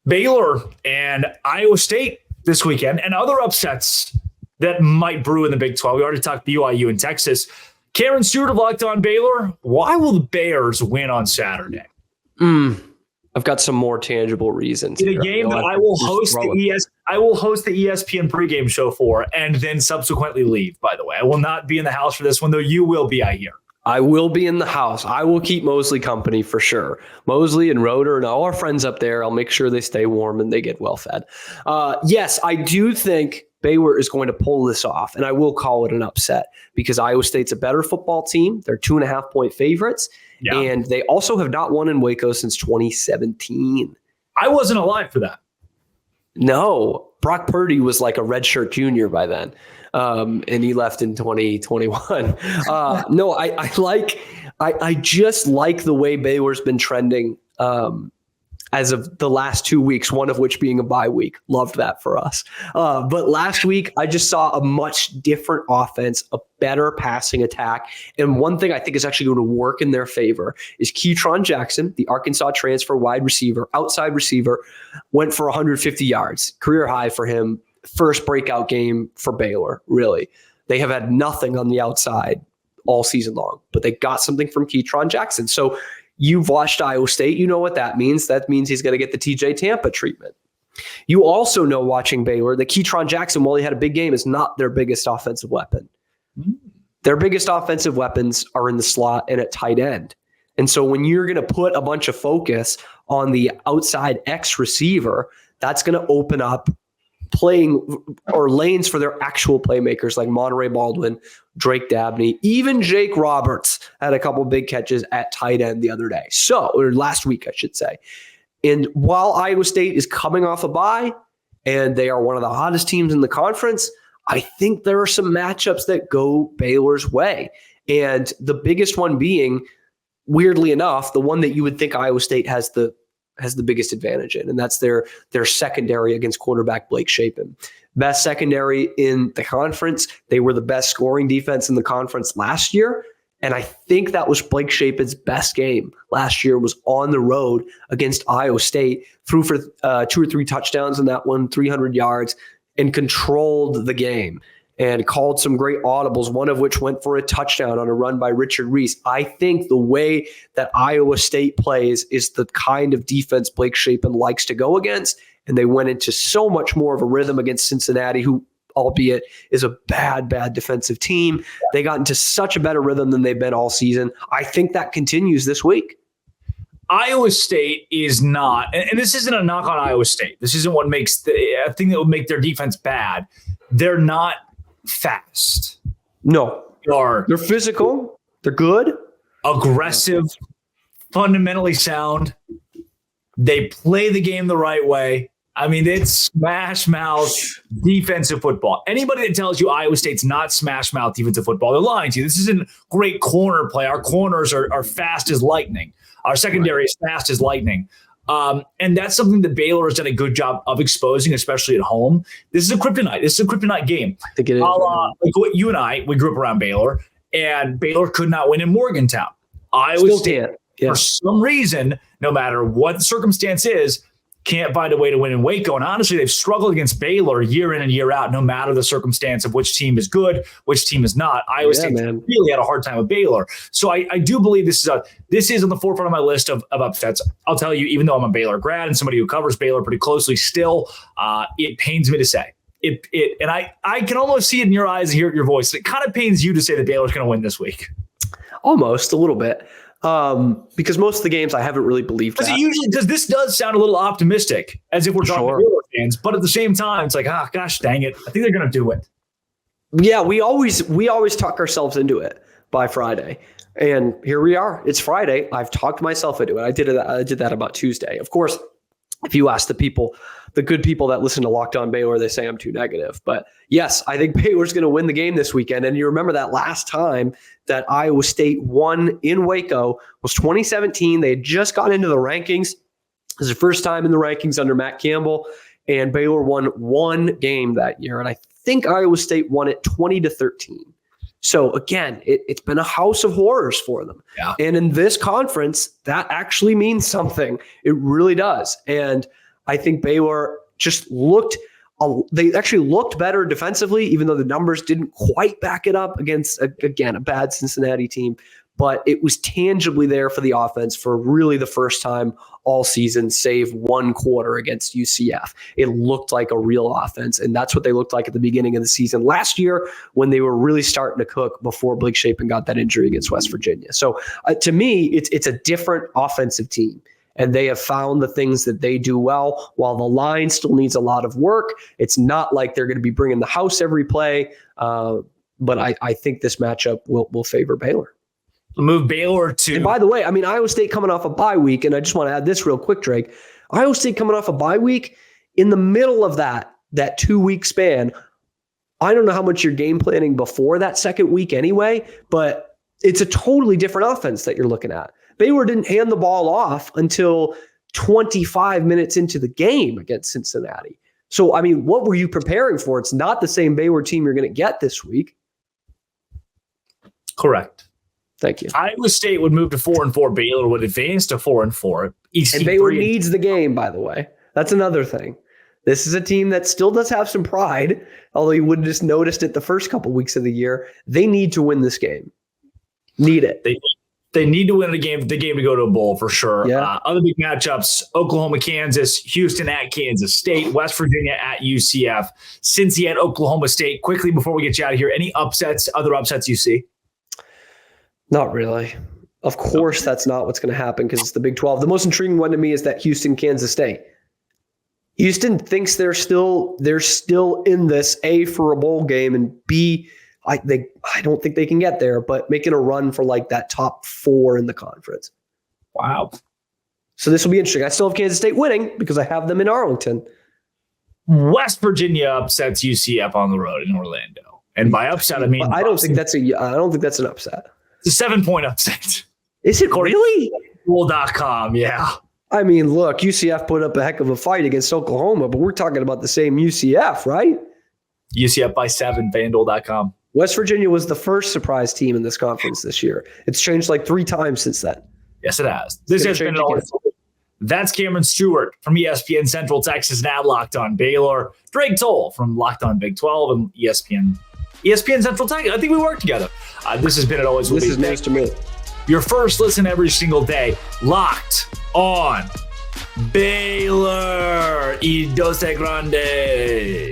Baylor and Iowa State this weekend, and other upsets that might brew in the Big 12. We already talked BYU and Texas. Karen Stewart of Locked On Baylor. Why will the Bears win on Saturday? I've got some more tangible reasons. In a game that I will host the ESPN pregame show for, and then subsequently leave, by the way. I will not be in the house for this one, though you will be, I hear. I will be in the house. I will keep Mosley company for sure. Mosley and Roeder and all our friends up there, I'll make sure they stay warm and they get well fed. Yes, I do think Baylor is going to pull this off, and I will call it an upset because Iowa State's a better football team. They're 2.5-point favorites, and they also have not won in Waco since 2017. I wasn't alive for that. No, Brock Purdy was like a redshirt junior by then. And he left in 2021. No, I just like the way Baylor's been trending as of the last 2 weeks, one of which being a bye week. Loved that for us. But last week, I just saw a much different offense, a better passing attack. And one thing I think is actually going to work in their favor is Keytron Jackson, the Arkansas transfer outside receiver, went for 150 yards, career high for him. First breakout game for Baylor, really. They have had nothing on the outside all season long, but they got something from Keytron Jackson. So you've watched Iowa State. You know what that means. That means he's going to get the TJ Tampa treatment. You also know, watching Baylor, that Keytron Jackson, while he had a big game, is not their biggest offensive weapon. Their biggest offensive weapons are in the slot and at tight end. And so when you're going to put a bunch of focus on the outside X receiver, that's going to open up playing or lanes for their actual playmakers like Monterey Baldwin, Drake Dabney, even Jake Roberts had a couple big catches at tight end the other day. Or last week, I should say. And while Iowa State is coming off a bye and they are one of the hottest teams in the conference, I think there are some matchups that go Baylor's way. And the biggest one being, weirdly enough, the one that you would think Iowa State has the biggest advantage in, and that's their secondary against quarterback Blake Shapen. Best secondary in the conference. They were the best scoring defense in the conference last year, and I think that was Blake Shapen's best game last year, was on the road against Iowa State. Threw for 2 or 3 touchdowns in that one, 300 yards, and controlled the game and called some great audibles, one of which went for a touchdown on a run by Richard Reese. I think the way that Iowa State plays is the kind of defense Blake Shapen likes to go against, and they went into so much more of a rhythm against Cincinnati, who, albeit, is a bad defensive team. They got into such a better rhythm than they've been all season. I think that continues this week. Iowa State is not, and this isn't a knock on Iowa State. This isn't what makes a thing that would make their defense bad. They're not fast. No. They're physical. They're good. Aggressive. Fundamentally sound. They play the game the right way. I mean, it's smash mouth defensive football. Anybody that tells you Iowa State's not smash mouth defensive football, they're lying to you. This isn't great corner play. Our corners are fast as lightning. Our secondary is fast as lightning. And that's something that Baylor has done a good job of exposing, especially at home. This is a kryptonite. This is a kryptonite game. I think it is. Like what you and I, we grew up around Baylor, and Baylor could not win in Morgantown. Iowa State, for some reason, no matter what the circumstance is, can't find a way to win in Waco. And honestly, they've struggled against Baylor year in and year out, no matter the circumstance of which team is good, which team is not. Iowa State really had a hard time with Baylor. So I do believe this is on the forefront of my list of upsets. I'll tell you, even though I'm a Baylor grad and somebody who covers Baylor pretty closely, still, it pains me to say. And I can almost see it in your eyes and hear your voice. It kind of pains you to say that Baylor's going to win this week. Almost, a little bit. Because most of the games I haven't really believed that. Because this does sound a little optimistic, as if we're talking to Baylor fans, but at the same time, it's like, gosh, dang it, I think they're going to do it. Yeah, we always talk ourselves into it by Friday, and here we are. It's Friday. I've talked myself into it. I did that about Tuesday. Of course, if you ask the good people that listen to Locked On Baylor, they say I'm too negative. But yes, I think Baylor's going to win the game this weekend. And you remember that last time that Iowa State won in Waco was 2017. They had just got into the rankings. It was the first time in the rankings under Matt Campbell. And Baylor won one game that year. And I think Iowa State won it 20-13. So again, it's been a house of horrors for them. Yeah. And in this conference, that actually means something. It really does. And I think Baylor just they actually looked better defensively, even though the numbers didn't quite back it up against, again, a bad Cincinnati team. But it was tangibly there for the offense for really the first time all season, save one quarter against UCF. It looked like a real offense, and that's what they looked like at the beginning of the season last year when they were really starting to cook before Blake Shapen got that injury against West Virginia. So to me, it's a different offensive team, and they have found the things that they do well. While the line still needs a lot of work, it's not like they're going to be bringing the house every play, but I think this matchup will favor Baylor. Move Baylor to. And by the way, I mean, Iowa State coming off a bye week, and I just want to add this real quick, Drake. Iowa State coming off a bye week, in the middle of that 2-week span, I don't know how much you're game planning before that second week anyway, but it's a totally different offense that you're looking at. Baylor didn't hand the ball off until 25 minutes into the game against Cincinnati. So, I mean, what were you preparing for? It's not the same Baylor team you're going to get this week. Correct. Thank you. Iowa State would move to 4-4. Baylor would advance to 4-4. And Baylor needs the game, by the way. That's another thing. This is a team that still does have some pride, although you would have just noticed it the first couple weeks of the year. They need to win this game. Need it. They need to win the game to go to a bowl for sure. Yeah. Other big matchups: Oklahoma, Kansas, Houston at Kansas State, West Virginia at UCF, Cincy at Oklahoma State. Quickly before we get you out of here, any other upsets you see? Not really. Of course, that's not what's going to happen because it's the Big 12. The most intriguing one to me is that Houston, Kansas State. Houston thinks they're still in this, A, for a bowl game, and B, I don't think they can get there, but making a run for like that top 4 in the conference. Wow. So this will be interesting. I still have Kansas State winning because I have them in Arlington. West Virginia upsets UCF on the road in Orlando. And by upset, I mean I don't think that's an upset. It's a 7-point upset. Is it really? Pool.com, yeah. I mean, look, UCF put up a heck of a fight against Oklahoma, but we're talking about the same UCF, right? UCF by 7, FanDuel.com. West Virginia was the first surprise team in this conference this year. It's changed like 3 times since then. Yes, it has. This has been all. That's Cameron Stewart from ESPN Central Texas, now Locked On Baylor. Drake Toll from Locked On Big 12 and ESPN Central Texas. I think we work together. This has been It Always Will Be. This is nice to me. Your first listen every single day. Locked On Baylor. Y Doce Grande.